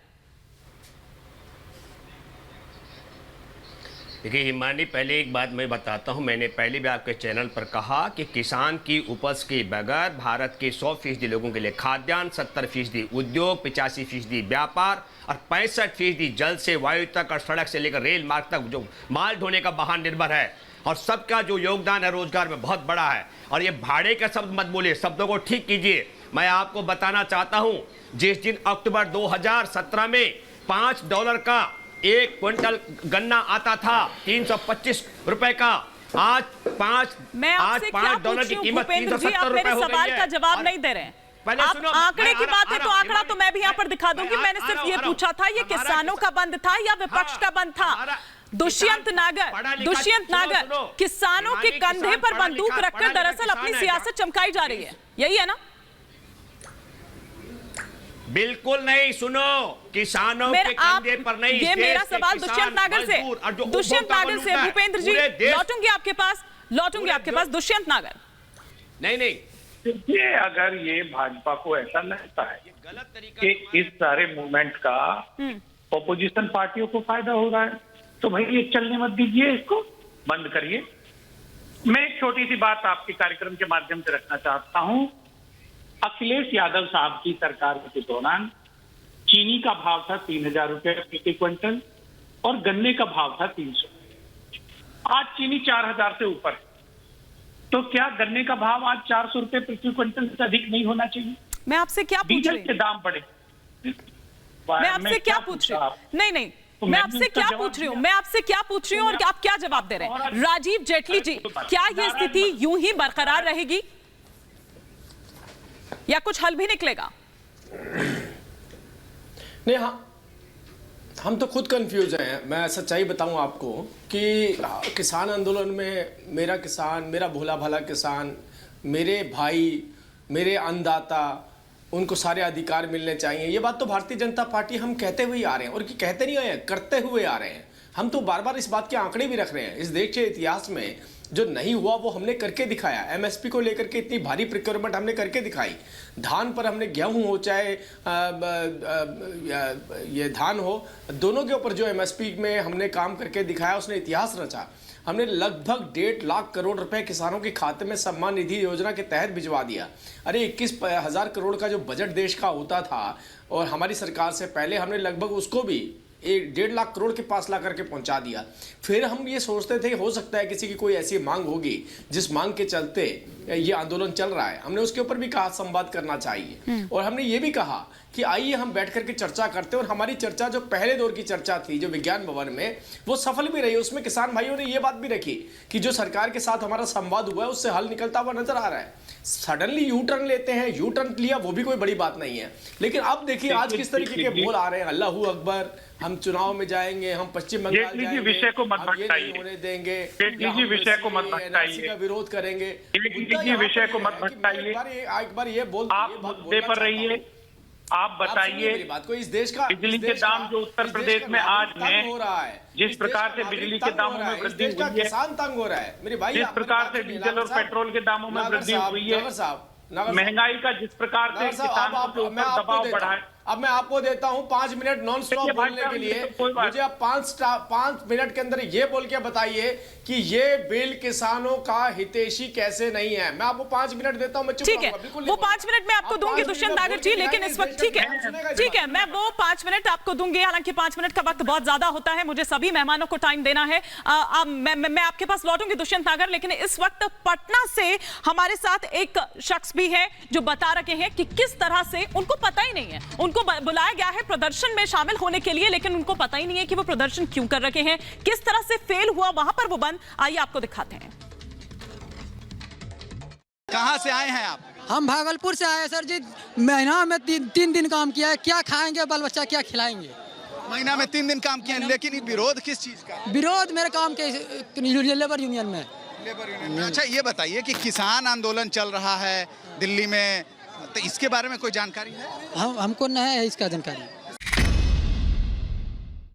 देखिए हिमानी, पहले एक बात मैं बताता हूं, मैंने पहले भी आपके चैनल पर कहा कि किसान की उपज के बगैर भारत के 100% लोगों के लिए खाद्यान्न, 70% उद्योग, 85% व्यापार और 65% जल से वायु तक और सड़क से लेकर रेल मार्ग तक जो माल ढोने का वाहन निर्भर है, और सबका जो योगदान है रोजगार में बहुत बड़ा है। और ये भाड़े का शब्द मत बोलिए, शब्दों को ठीक कीजिए। मैं आपको बताना चाहता हूं, जिस दिन अक्टूबर 2017 में $5 का 1 क्विंटल गन्ना आता था 325 रुपए का, आज $5 की कीमत 370 रुपए हो गई है। सवाल का जवाब नहीं दे रहे हैं। आप आंकड़े की बात है तो आंकड़ा तो मैं भी यहाँ पर दिखा दूंगी। मैंने सिर्फ ये पूछा था ये किसानों का बंद था या विपक्ष का बंद था। दुष्यंत नागर, किसानों के कंधे पर बंदूक रखकर दरअसल अपनी सियासत चमकाई जा रही है, यही है ना? बिल्कुल नहीं, सुनो, किसानों के कंधे पर नहीं। ये मेरा सवाल दुष्यंत नागर से, भूपेंद्र जी लौटूंगी आपके पास, दुष्यंत नागर। नहीं, देखिए, अगर ये भाजपा को ऐसा लगता है कि इस सारे मूवमेंट का ओपोजिशन पार्टियों को फायदा हो रहा है, तो भाई ये चलने मत दीजिए, इसको बंद करिए। मैं एक छोटी सी बात आपके कार्यक्रम के माध्यम से रखना चाहता हूं। अखिलेश यादव साहब की सरकार के दौरान चीनी का भाव था 3000 रुपये प्रति क्विंटल और गन्ने का भाव था 300। आज चीनी 4000 से ऊपर है, तो क्या गन्ने का भाव आज 400 रुपये प्रति क्विंटल से अधिक नहीं होना चाहिए? मैं आपसे क्या पूछ रही हूं? डीजल के दाम बढ़े, मैं आपसे क्या पूछ रही हूँ? नहीं, मैं आपसे क्या पूछ रही हूँ और आप क्या जवाब दे रहे हैं? राजीव जेटली जी, क्या ये स्थिति यूं ही बरकरार रहेगी या कुछ हल भी निकलेगा? नहीं, हाँ, हम तो खुद कंफ्यूज हैं। मैं सच्चाई बताऊं आपको कि किसान आंदोलन में मेरा किसान, मेरा भोला भाला किसान, मेरे भाई, मेरे अन्नदाता, उनको सारे अधिकार मिलने चाहिए। ये बात तो भारतीय जनता पार्टी हम कहते हुए आ रहे हैं, और कि कहते नहीं आए, करते हुए आ रहे हैं। हम तो बार बार इस बात के आंकड़े भी रख रहे हैं। इस देश के इतिहास में जो नहीं हुआ वो हमने करके दिखाया। एमएसपी को लेकर के इतनी भारी प्रिक्योरमेंट हमने करके दिखाई। धान पर हमने, गेहूं हो चाहे ये धान हो, दोनों के ऊपर जो एमएसपी में हमने काम करके दिखाया, उसने इतिहास रचा। हमने लगभग 1.5 लाख करोड़ रुपए किसानों के खाते में सम्मान निधि योजना के तहत भिजवा दिया। अरे 21,000 करोड़ का जो बजट देश का होता था, और हमारी सरकार से पहले हमने लगभग उसको भी 1.5 लाख करोड़ के पास ला करके पहुंचा दिया। फिर हम ये सोचते थे हो सकता है किसी की कोई ऐसी मांग होगी जिस मांग के चलते ये आंदोलन चल रहा है। हमने उसके ऊपर भी कहा संवाद करना चाहिए, और हमने ये भी कहा कि आइए हम बैठ करके चर्चा करते हैं। और हमारी चर्चा जो पहले दौर की चर्चा थी, जो विज्ञान भवन में, वो सफल भी रही। उसमें किसान भाइयों ने ये बात भी रखी कि जो सरकार के साथ हमारा संवाद हुआ है उससे हल निकलता हुआ नजर आ रहा है। सडनली यू टर्न लेते हैं, यू टर्न लिया वो भी कोई बड़ी बात नहीं है, लेकिन अब देखिए आज किस तरीके के बोल आ रहे हैं। अल्लाहू अकबर, हम चुनाव में जाएंगे, हम पश्चिम बंगाल जाएंगे, विषय को मत भटकाइए, होने देंगे, विषय को मत भटकाइए, का विरोध करेंगे, विषय को मत भटकाइए। एक बार ये बोल, आप मुद्दे पर रहिए। आप बताइए बात को, इस देश का बिजली के दाम जो उत्तर प्रदेश में आज हैं, हो रहा है, जिस प्रकार से बिजली के दामों में वृद्धि हुई है, किसान तंग हो रहा है मेरे भाई। जिस प्रकार से डीजल और पेट्रोल के दामों में वृद्धि हुई है, महंगाई का जिस प्रकार से किसानों के ऊपर दबाव बढ़ा है। अब मैं आपको देता हूं 5 मिनट नॉन स्टॉप बोलने के लिए। मुझे आप 5 मिनट के अंदर ये बोल के बताइए कि ये बिल किसानों का हितैषी कैसे नहीं है। मैं आपको 5 मिनट देता हूं, मैं चुप ठीक है, बिल्कुल वो 5 मिनट मैं आपको दूंगी दुष्यंत नागर जी, लेकिन इस वक्त ठीक है, मैं वो 5 मिनट आपको दूंगी। हालांकि 5 मिनट का वक्त बहुत ज्यादा होता है, मुझे सभी मेहमानों को टाइम देना है। मैं आपके पास लौटूंगी दुष्यंत नागर, लेकिन इस वक्त पटना से हमारे साथ एक शख्स भी है जो बता रहे हैं कि किस तरह से उनको पता ही नहीं है, उनको बुलाया गया है प्रदर्शन में शामिल होने के लिए, लेकिन उनको पता ही नहीं है कि वो प्रदर्शन क्यों कर रहे हैं, किस तरह से फेल हुआ वहां पर वो बंद। आइए आपको दिखाते हैं। कहां से आए हैं आप? हम भागलपुर से आए सर जी। महीना में 3 दिन काम किया है, क्या खाएंगे बाल बच्चा, क्या खिलाएंगे? महीना में 3 दिन काम किए, लेकिन विरोध किस चीज का? विरोध मेरे काम के लेबर यूनियन में। लेबर यूनियन में। अच्छा ये बताइए कि किसान आंदोलन चल रहा है दिल्ली में, तो इसके बारे में कोई जानकारी है? हमको नहीं है इसका जानकारी।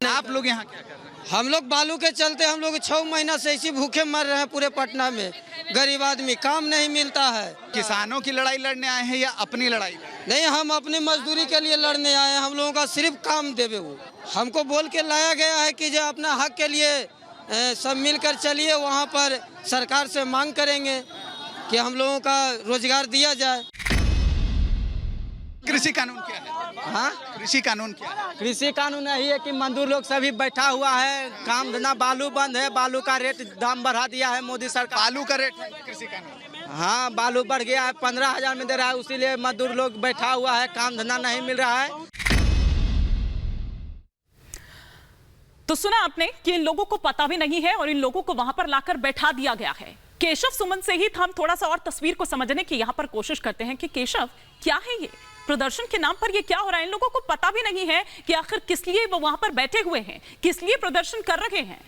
आप लोग यहाँ क्या कर रहे हैं? हम लोग बालू के चलते हम लोग 6 महीना से इसी भूखे मर रहे हैं पूरे पटना में। गरीब आदमी, काम नहीं मिलता है। किसानों की लड़ाई लड़ने आए हैं या अपनी लड़ाई? नहीं, हम अपनी मजदूरी के लिए लड़ने आए हैं। हम लोगों का सिर्फ काम देवे वो। हमको बोल के लाया गया है कि जो अपना हक के लिए सब मिलकर चलिए, वहाँ पर सरकार से मांग करेंगे कि हम लोगों का रोजगार दिया जाए। कृषि कानून क्या है? हाँ, कृषि कानून क्या है? कृषि कानून यही है कि मजदूर लोग सभी बैठा हुआ है, काम धंधा, बालू बंद है, बालू का रेट दाम बढ़ा दिया है मोदी सरकार। बालू का रेट है कृषि कानून? हाँ, बालू बढ़ गया है, 15,000 में दे रहा है, उसीलिए मजदूर लोग बैठा हुआ है, काम धंधा नहीं मिल रहा है। तो सुना आपने कि इन लोगों को पता भी नहीं है और इन लोगों को वहां पर लाकर बैठा दिया गया है। केशव सुमन से ही हम थोड़ा सा और तस्वीर को समझने की यहां पर कोशिश करते हैं कि केशव, क्या है ये प्रदर्शन के नाम पर ये क्या हो रहा है? इन लोगों को पता भी नहीं है कि आखिर किस लिए वो वहां पर बैठे हुए हैं, किस लिए प्रदर्शन कर रहे हैं।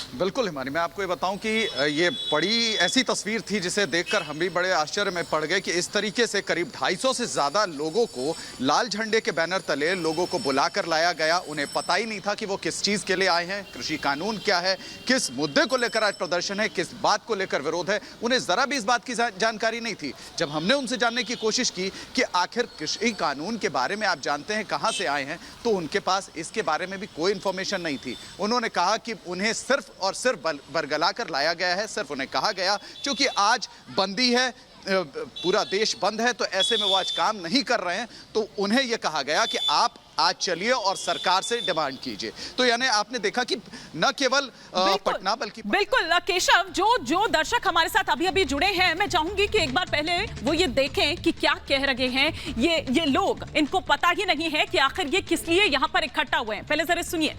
बिल्कुल हिमानी, मैं आपको ये बताऊं कि ये बड़ी ऐसी तस्वीर थी जिसे देखकर हम भी बड़े आश्चर्य में पड़ गए कि इस तरीके से करीब 250 से ज़्यादा लोगों को लाल झंडे के बैनर तले लोगों को बुलाकर लाया गया। उन्हें पता ही नहीं था कि वो किस चीज़ के लिए आए हैं, कृषि कानून क्या है, किस मुद्दे को लेकर आज प्रदर्शन है, किस बात को लेकर विरोध है। उन्हें ज़रा भी इस बात की जानकारी नहीं थी। जब हमने उनसे जानने की कोशिश की कि आखिर कृषि कानून के बारे में आप जानते हैं, कहाँ से आए हैं, तो उनके पास इसके बारे में भी कोई इन्फॉर्मेशन नहीं थी। उन्होंने कहा कि उन्हें सिर्फ और सिर्फ बरगला कर लाया गया है। सिर्फ उन्हें कहा गया क्योंकि आज बंदी है, पूरा देश बंद है, तो ऐसे में वो आज काम नहीं कर रहे हैं, तो उन्हें यह कहा गया कि आप आज चलिए और सरकार से डिमांड कीजिए। तो यानी आपने देखा कि न केवल पटना बल्कि बिल्कुल केशव, जो दर्शक हमारे साथ अभी अभी जुड़े हैं, मैं चाहूंगी कि एक बार पहले वो ये देखें कि क्या कह रहे हैं ये लोग। इनको पता ही नहीं है कि आखिर ये किस लिए यहाँ पर इकट्ठा हुए हैं। पहले जरा सुनिए।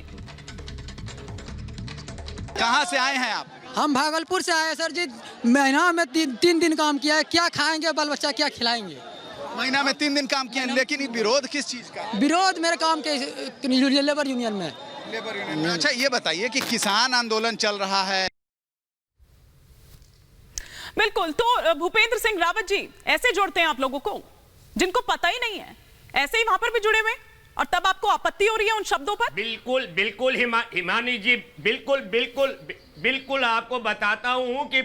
कहां से आए हैं आप? हम भागलपुर से आए सर जी। महीना में 3 दिन काम किया है, क्या खाएंगे बाल बच्चा, क्या खिलाएंगे? महीना में 3 दिन काम किए, लेकिन ये विरोध किस चीज का? विरोध मेरे काम के लेबर यूनियन में। लेबर यूनियन में। अच्छा ये बताइए कि किसान आंदोलन चल रहा है। बिल्कुल, तो भूपेंद्र सिंह रावत जी ऐसे जोड़ते हैं आप लोगों को जिनको पता ही नहीं है, ऐसे ही वहां पर भी जुड़े हुए, और तब आपको आपत्ति हो रही है उन शब्दों पर? बिल्कुल बिल्कुल हिमानी जी, बिल्कुल बिल्कुल बिल्कुल आपको बताता हूं कि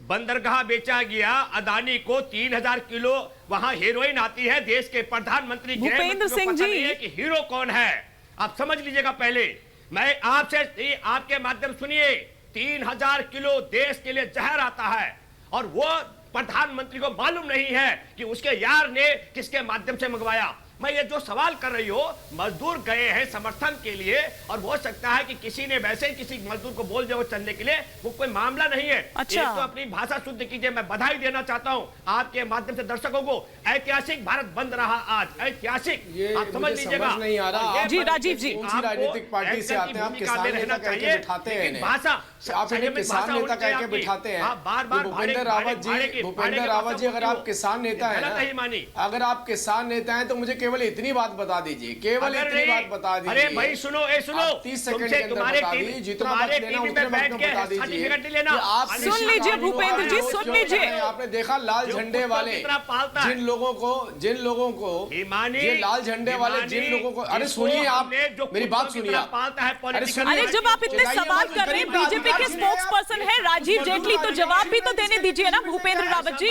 बंदरगाह बेचा गया अदानी को, 3000 किलो वहां हेरोइन आती है। देश के प्रधानमंत्री भूपेंद्र सिंह जी कि हीरो कौन है आप समझ लीजिएगा। पहले मैं आपसे आपके माध्यम सुनिए, 3000 किलो देश के लिए जहर आता है और वो प्रधानमंत्री को मालूम नहीं है कि उसके यार ने किसके माध्यम से मंगवाया। मैं ये जो सवाल कर रही हो, मजदूर गए हैं समर्थन के लिए, और हो सकता है कि किसी ने वैसे ही किसी मजदूर को बोल दिया वो चलने के लिए, वो कोई मामला नहीं है। अच्छा। तो अपनी भाषा शुद्ध कीजिए। मैं बधाई देना चाहता हूं आपके माध्यम से दर्शकों को। ऐतिहासिक भारत बंद रहा आज, ऐतिहासिक, आप समझ लीजिएगा। नहीं आ रहा जी राजीव जी, कौन सी राजनीतिक पार्टी से आते हैं आप? किसान नेता कह के बिठाते हैं, भाषा आप इन्हें किसान नेता कह के बिठाते हैं। भूपेंद्र रावत जी, अगर आप किसान नेता हैं, अगर आप किसान नेता हैं तो मुझे केवल इतनी बात बता दीजिए, केवल इतनी बात बता दीजिए। अरे भाई सुनो, 30 सेकंड के अंदर बता दीजिए, जितना वक्त लेना उतने वक्त में बता दीजिए। सुन लीजिए भूपेंद्र जी, सुन लीजिए। आपने देखा लाल झंडे वाले जिन लोगों को ये लाल झंडे वाले जिन लोगों को, अरे सुनिए आप मेरी बात सुनिए। अरे जब आप इतने सवाल कर रहे हैं, बीजेपी के स्पोक्स पर्सन है राजीव जेटली, तो जवाब भी तो देने दीजिए ना भूपेंद्र रावत जी।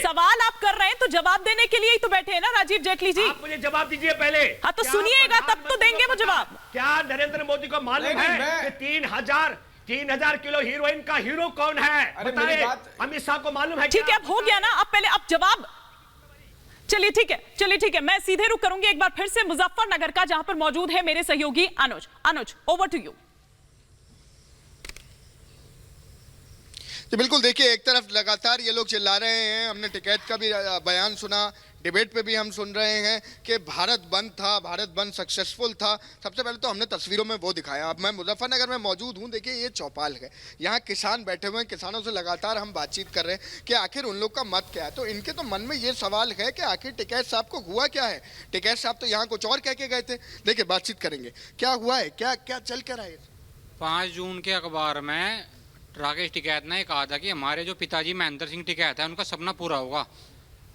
सवाल आप कर रहे हैं तो जवाब देने के लिए ही तो बैठे हैं ना राजीव जेटली जी। मुझे जवाब दीजिए पहले। हाँ तो सुनिएगा तब तो देंगे वो जवाब। क्या नरेंद्र मोदी को मालूम है कि 3000 किलो हीरोइन का हीरो कौन है? अमित शाह को मालूम है? ठीक है, अब हो गया ना, अब पहले अब जवाब। चलिए ठीक है, मैं सीधे रुख करूंगी एक बार फिर से मुजफ्फरनगर का, जहां पर मौजूद है मेरे सहयोगी अनुज, ओवर टू यू। तो बिल्कुल देखिए, एक तरफ लगातार ये लोग चिल्ला रहे हैं, हमने टिकैत का भी बयान सुना, डिबेट पे भी हम सुन रहे हैं कि भारत बंद था, भारत बंद सक्सेसफुल था। सबसे पहले तो हमने तस्वीरों में वो दिखाया। अब मैं मुजफ्फरनगर में मौजूद हूँ, देखिए ये चौपाल है, यहाँ किसान बैठे हुए हैं, किसानों से लगातार हम बातचीत कर रहे हैं कि आखिर उन लोग का मत क्या है। तो इनके तो मन में ये सवाल है कि आखिर टिकैत साहब को हुआ क्या है। टिकैत साहब तो यहाँ कुछ और कह के गए थे, देखिए बातचीत करेंगे, क्या हुआ है, क्या चल कर रहा है। 5 जून के अखबार में राकेश टिकैत ने कहा था कि हमारे जो पिताजी महेंद्र सिंह टिकैत है उनका सपना पूरा होगा,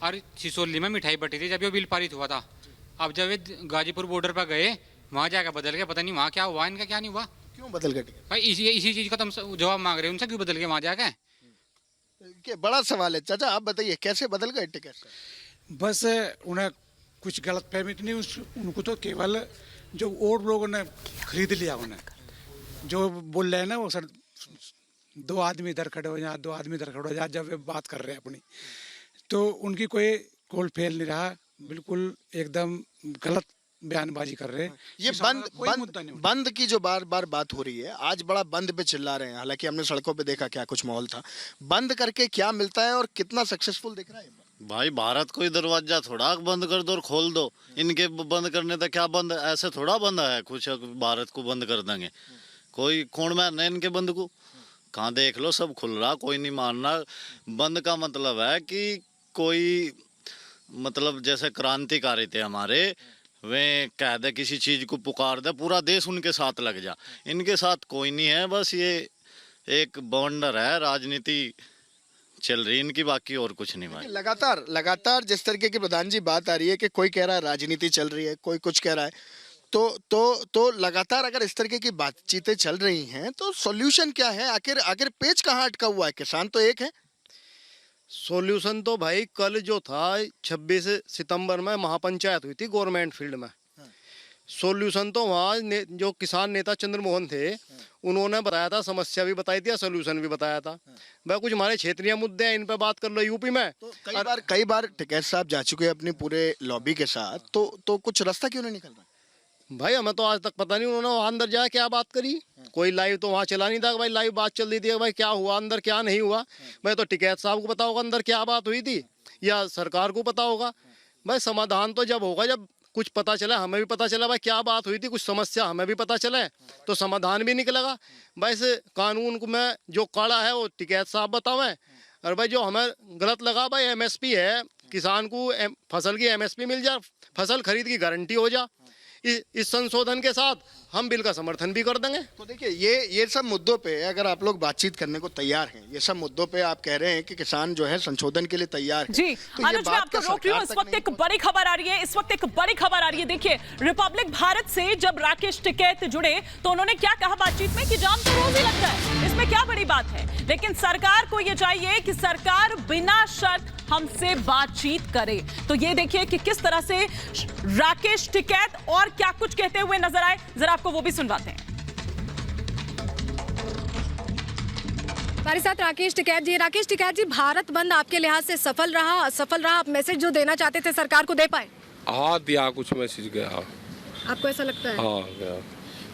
और सिसोली में मिठाई बटी थी जब ये बिल पारित हुआ था। अब जब ये गाजीपुर बॉर्डर पर गए, वहाँ जाकर बदल गए, पता नहीं वहाँ क्या हुआ, इनका क्या नहीं हुआ, क्यों बदल गए भाई? इसी चीज़ का तुम जवाब मांग रहे हो उनसे, क्यों बदल गए वहाँ जाके? बड़ा सवाल है चाचा, आप बताइए कैसे बदल गए टिकैत? बस उन्हें कुछ गलत फहमी नहीं, उनको तो केवल जो और लोगों ने खरीद लिया, उन्हें जो बोल रहे हैं ना वो सर, 2 आदमी इधर खड़े हो जा, 2 आदमी इधर खड़े हो जा, जब वे बात कर रहे हैं अपनी, तो उनकी कोई गोल फेल नहीं रहा, बिल्कुल एकदम गलत बयानबाजी कर रहे हैं। ये बंद की जो बार बार बात हो रही है, आज बड़ा बंद पे चिल्ला रहे हैं, हालांकि हमने सड़कों पे देखा क्या कुछ माहौल था। बंद करके क्या मिलता है और कितना सक्सेसफुल दिख रहा है? भाई भारत को ही दरवाजा थोड़ा बंद कर दो और खोल दो, इनके बंद करने तक क्या बंद, ऐसे थोड़ा बंद है कुछ भारत को बंद कर देंगे, कोई कौन मारना है इनके बंद को? कहाँ देख लो सब खुल रहा, कोई नहीं मानना। बंद का मतलब है कि कोई मतलब जैसे क्रांतिकारी थे हमारे, वे कह दे किसी चीज को पुकार दे, पूरा देश उनके साथ लग जा। इनके साथ कोई नहीं है, बस ये एक बवंडर है, राजनीति चल रही इनकी, बाकी और कुछ नहीं भाई। लगातार जिस तरीके की प्रधान जी बात आ रही है कि कोई कह रहा है राजनीति चल रही है, कोई कुछ कह रहा है, तो लगातार अगर इस तरीके की बातचीतें चल रही हैं तो सॉल्यूशन क्या है? आखिर पेच कहाँ अटका हुआ है? किसान तो एक है। सॉल्यूशन तो भाई कल जो था 26 सितंबर में महापंचायत हुई थी गवर्नमेंट फील्ड में। सॉल्यूशन तो वहाँ जो किसान नेता चंद्रमोहन थे उन्होंने बताया था, समस्या भी बताई थी, सॉल्यूशन भी बताया था। भाई कुछ हमारे क्षेत्रीय मुद्दे हैं, इन पे बात कर लो। यूपी में तो कई बार टिकैत साहब जा चुके हैं अपनी पूरे लॉबी के साथ, तो कुछ रास्ता क्यों नहीं निकल रहा? भाई हमें तो आज तक पता नहीं उन्होंने वहाँ अंदर जाके क्या बात करी। कोई लाइव तो वहाँ चला नहीं था भाई, लाइव बात चल रही थी भाई क्या हुआ अंदर क्या नहीं हुआ। भाई तो टिकैत साहब को पता होगा अंदर क्या बात हुई थी, या सरकार को पता होगा। भाई समाधान तो जब होगा जब कुछ पता चला, हमें भी पता चला भाई क्या बात हुई थी, कुछ समस्या हमें भी पता चला है तो समाधान भी निकलेगा। भाई इस कानून को में जो काड़ा है वो टिकैत साहब बतावें, और भाई जो हमें गलत लगा भाई MSP है किसान को फसल की MSP मिल जाए, फसल खरीद की गारंटी हो जाए। इस संशोधन के साथ हम बिल का समर्थन भी कर देंगे। तो देखिए ये सब मुद्दों पे अगर आप लोग बातचीत करने को तैयार हैं, ये सब मुद्दों पे आप कह रहे हैं कि किसान जो है संशोधन के लिए तैयार है। जी तो ये अनुज, मैं आपको रोक रही हूँ। इस वक्त एक बड़ी खबर आ रही है, इस वक्त एक बड़ी खबर आ रही है। देखिए, रिपब्लिक भारत से जब राकेश टिकैत जुड़े तो उन्होंने क्या कहा बातचीत में कि जाम तो रोज ही लगता है, इसमें क्या बड़ी बात है। लेकिन सरकार को ये चाहिए कि सरकार बिना शर्त हमसे बातचीत करे। तो ये देखिए कि किस तरह से राकेश टिकैत और क्या कुछ कहते हुए नजर आए, जरा आपको वो भी सुनवाते हैं। हमारे साथ राकेश टिकैत जी। राकेश टिकैत जी, भारत बंद आपके लिहाज से सफल रहा, असफल रहा? आप मैसेज जो देना चाहते थे सरकार को दे पाए? हाँ, दिया, कुछ मैसेज गया। आपको ऐसा लगता है? हाँ, गया।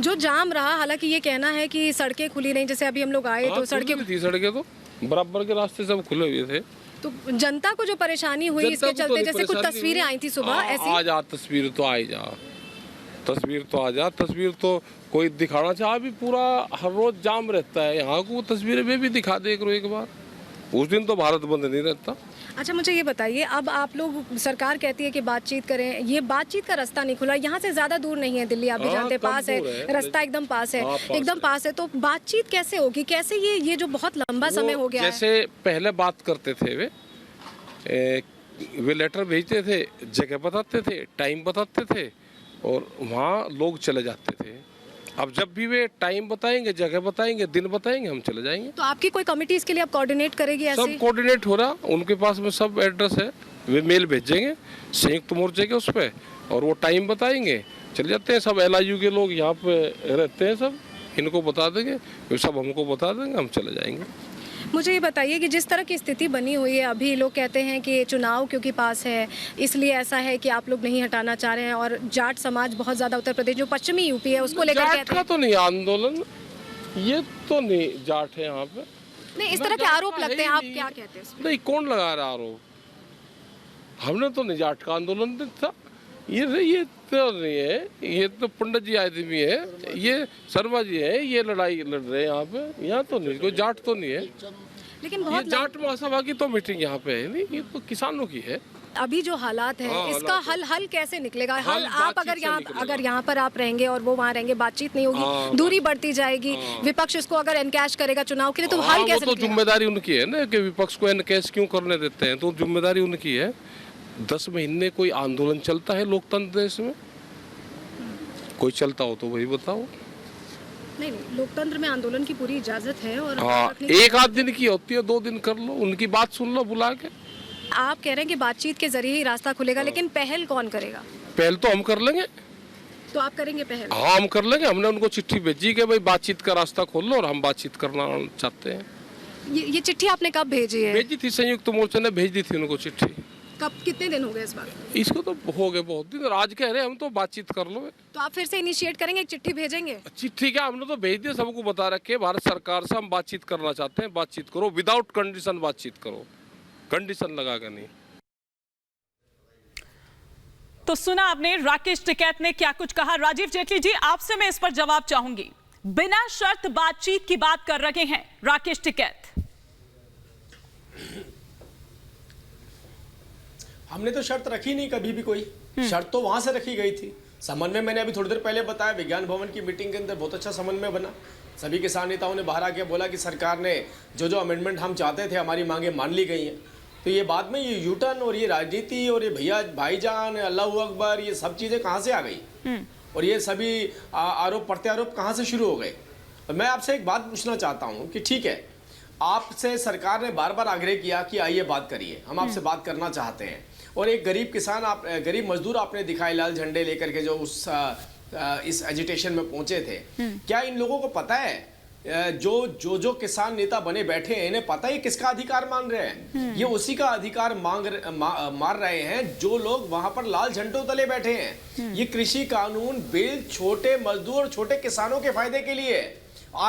जो जाम रहा, हालांकि ये कहना है कि सड़कें खुली नहीं, जैसे अभी हम लोग आए तो सड़कें तो बराबर के रास्ते सब खुले हुए थे। तो जनता को जो परेशानी हुई इसके चलते, जैसे कुछ तस्वीरें आई थी सुबह ऐसी। आ जा तस्वीर तो आ जा, तस्वीर तो आ जा, तस्वीर तो कोई दिखाना चाहे भी पूरा हर रोज जाम रहता है यहाँ को, तस्वीरें में भी दिखा दे करो एक बार। उस दिन तो भारत बंद नहीं रहता। अच्छा, मुझे ये बताइए, अब आप लोग, सरकार कहती है कि बातचीत करें, ये बातचीत का रास्ता नहीं खुला, यहाँ से ज्यादा दूर नहीं है दिल्ली, आप भी जानते, पास है रास्ता, एकदम पास है, एकदम पास है। तो बातचीत कैसे होगी, कैसे ये जो बहुत लंबा समय हो गया है? जैसे पहले बात करते थे वे लेटर भेजते थे, जगह बताते थे, टाइम बताते थे और वहाँ लोग चले जाते थे। अब जब भी वे टाइम बताएंगे, जगह बताएंगे, दिन बताएंगे, हम चले जाएंगे। तो आपकी कोई कमेटी इसके लिए अब कोऑर्डिनेट करेगी ऐसे? सब कोऑर्डिनेट हो रहा, उनके पास में सब एड्रेस है, वे मेल भेजेंगे संयुक्त मोर्चे के उस पर और वो टाइम बताएंगे, चले जाते हैं। सब LIU के लोग यहाँ पे रहते हैं, सब इनको बता देंगे, वे सब हमको बता देंगे, हम चले जाएंगे। मुझे ये बताइए कि जिस तरह की स्थिति बनी हुई है अभी, लोग कहते हैं कि चुनाव क्योंकि पास है इसलिए ऐसा है कि आप लोग नहीं हटाना चाह रहे हैं, और जाट समाज बहुत ज्यादा उत्तर प्रदेश जो पश्चिमी यूपी है उसको लेकर कहते हैं। जाट का तो नहीं आंदोलन, ये तो नहीं जाट है यहाँ पे। नहीं, इस तरह के आरोप लगते हैं, आप क्या कहते हैं? नहीं, कौन लगा रहा आरोप? हमने तो नहीं जाट का आंदोलन था, ये तो नहीं है, ये तो पंडित जी आदमी है, ये शर्मा जी है, ये लड़ाई लड़ रहे हैं यहाँ पे। यहाँ तो नहीं, कोई जाट तो नहीं है। लेकिन ये जाट महासभा की तो मीटिंग यहाँ पे है नहीं, ये तो किसानों की है। अभी जो हालात है इसका हल कैसे निकलेगा? हल आप अगर यहाँ पर आप रहेंगे और वो वहाँ रहेंगे, बातचीत नहीं होगी, दूरी बढ़ती जाएगी, विपक्ष इसको अगर एनकैश करेगा चुनाव के लिए, तो हल कैसे? तो जिम्मेदारी उनकी है ना कि विपक्ष को एनकैश क्यों करने देते हैं, तो जिम्मेदारी उनकी है। 10 महीने कोई आंदोलन चलता है लोकतंत्र देश में? कोई चलता हो तो वही बताओ। नहीं, लोकतंत्र में आंदोलन की पूरी इजाजत है। और हाँ, एक आध दिन की होती है, 2 दिन कर लो, उनकी बात सुन लो बुला के। आप कह रहे हैं कि बातचीत के जरिए ही रास्ता खुलेगा, लेकिन पहल कौन करेगा? पहल तो हम कर लेंगे। तो आप करेंगे पहल? हाँ, हम कर लेंगे। हमने उनको चिट्ठी भेजी कि भाई बातचीत का रास्ता खोल लो और हम बातचीत करना चाहते हैं। ये चिट्ठी आपने कब भेजी है? भेजी थी, संयुक्त मोर्चा ने भेज दी थी उनको चिट्ठी। कब, कितने दिन हो गए इस बार? इसको तो हो गए बहुत दिन, आज कह रहे हैं हम तो बातचीत कर लो। तो आप फिर से इनिशिएट करेंगे, एक चिट्ठी भेजेंगे? चिट्ठी क्या, हमने तो भेज दिया, सबको बता रखे भारत सरकार से हम बातचीत करना चाहते हैं, बातचीत करो, विदाउट कंडीशन बातचीत करो, कंडीशन लगा कर नहीं। तो सुना आपने राकेश टिकैत ने क्या कुछ कहा। राजीव जेटली जी, आपसे मैं इस पर जवाब चाहूंगी। बिना शर्त बातचीत की बात कर रहे हैं राकेश टिकैत। हमने तो शर्त रखी नहीं कभी भी, कोई शर्त तो वहां से रखी गई थी। समन्वय मैंने अभी थोड़ी देर पहले बताया, विज्ञान भवन की मीटिंग के अंदर बहुत अच्छा समन्वय बना। सभी किसान नेताओं ने बाहर आके बोला कि सरकार ने जो अमेंडमेंट हम चाहते थे, हमारी मांगे मान ली गई हैं। तो ये बाद में ये यूटर्न और ये राजनीति और ये भैया भाईजान, अल्लाह अकबर, ये सब चीज़ें कहाँ से आ गई और ये सभी आरोप प्रत्यारोप कहाँ से शुरू हो गए? मैं आपसे एक बात पूछना चाहता हूँ कि ठीक है, आपसे सरकार ने बार बार आग्रह किया कि आइए बात करिए, हम आपसे बात करना चाहते हैं, और एक गरीब किसान, आप गरीब मजदूर आपने दिखाए लाल झंडे लेकर के जो इस एजिटेशन में पहुंचे थे। क्या इन लोगों को पता है, जो किसान नेता बने बैठे हैं, इन्हें पता है किसका अधिकार मांग रहे हैं? ये उसी का अधिकार मार रहे हैं जो लोग वहां पर लाल झंडों तले बैठे हैं। ये कृषि कानून बिल छोटे मजदूर, छोटे किसानों के फायदे के लिए।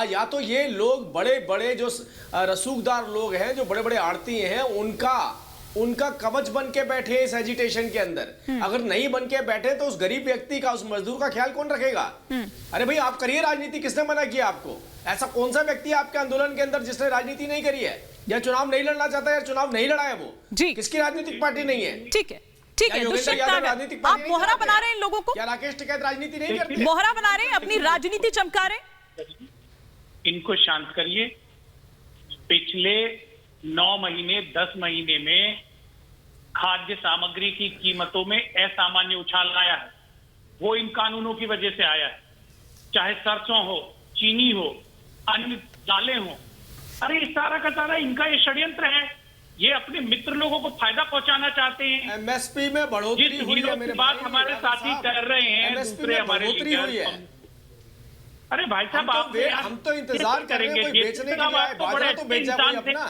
या तो ये लोग बड़े बड़े जो रसूखदार लोग हैं, जो बड़े बड़े आड़ती हैं, उनका कवच बन के बैठे इस एजिटेशन के अंदर। अगर नहीं बन के बैठे तो उस गरीब व्यक्ति का, उस मजदूर का ख्याल कौन रखेगा? अरे भाई, आप करिए राजनीति, किसने मना किया आपको? ऐसा कौन सा व्यक्ति है आपके आंदोलन के अंदर जिसने राजनीति नहीं करी है? या चुनाव नहीं लड़ना चाहता है या चुनाव नहीं लड़ा है वो जी, किसकी राजनीतिक पार्टी नहीं है? ठीक है, ठीक है। दुष्यंत नागर, आप मोहरा बना रहे हैं इन लोगों को? क्या राकेश टिकैत राजनीति नहीं करते? मोहरा बना रहे हैं, अपनी राजनीति चमका रहे हैं। इनको शांत करिए। पिछले 9 महीने 10 महीने में खाद्य सामग्री की कीमतों में असामान्य उछाल आया है, वो इन कानूनों की वजह से आया है। चाहे सरसों हो, चीनी हो, अन्य दालें हो, अरे इस सारा का सारा इनका ये षड्यंत्र है। ये अपने मित्र लोगों को फायदा पहुंचाना चाहते हैं। एमएसपी में बढ़ोतरी हुई है, मेरे बात हमारे साथी कर रहे हैं, दूसरे हमारे लीडर। अरे भाई साहब, हम तो इंतजार करेंगे कोई बेचने के लिए आए, बाजरा तो बेच जाए कोई अपना।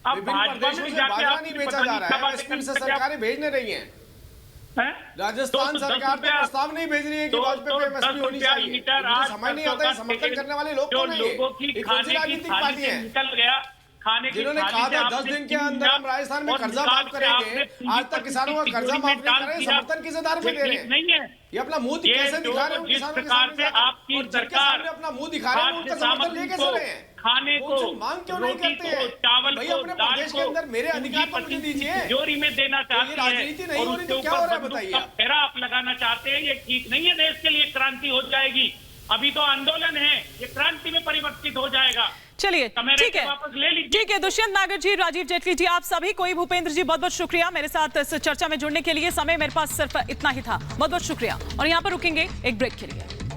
अब भाजपा में बाजरा नहीं बेचा जा रहा है, एमएसपी से सरकारें भेजने रही हैं। राजस्थान सरकार तो प्रस्ताव नहीं भेज रही है कि वाजपेयी पे एमएसपी होनी चाहिए। मुझे समझ नहीं आता है समर्थन करने वाले लोग कौन हैं? लोगों की खाने की थाली से निकल गया, खाने की जिन्होंने कहा था 10 दिन के अंदर हम राजस्थान में कर्जा माफ करेंगे, आज तक किसानों का कर्जा माफ नहीं कर रहे, समर्थन किस आधार पे दे रहे हैं? नहीं है ये अपना मुंह कैसे दिखा रहे हैं किसानों के सामने? आपकी सरकार अपना मुंह दिखा रहे हैं, उनका समर्थन ले कैसे रहे हैं? खाने को, मांग क्यों नहीं करते हैं? चावल भाई को, अपने दाल प्रदेश के अंदर मेरे अधिकार को मुझे दीजिए। जोरी में देना चाहते हैं, राजनीति नहीं हो रही तो क्या हो रहा है बताइए? फेरा आप लगाना चाहते हैं, ये ठीक नहीं है। देश के लिए क्रांति हो जाएगी, अभी तो आंदोलन है, ये क्रांति में परिवर्तित हो जाएगा। चलिए, ठीक है, वापस ले लीजिए। ठीक है। दुष्यंत नागर जी, राजीव जेटली जी, आप सभी को, भूपेंद्र जी, बहुत बहुत शुक्रिया मेरे साथ इस चर्चा में जुड़ने के लिए। समय मेरे पास सिर्फ इतना ही था, बहुत बहुत शुक्रिया। और यहाँ पर रुकेंगे एक ब्रेक के लिए।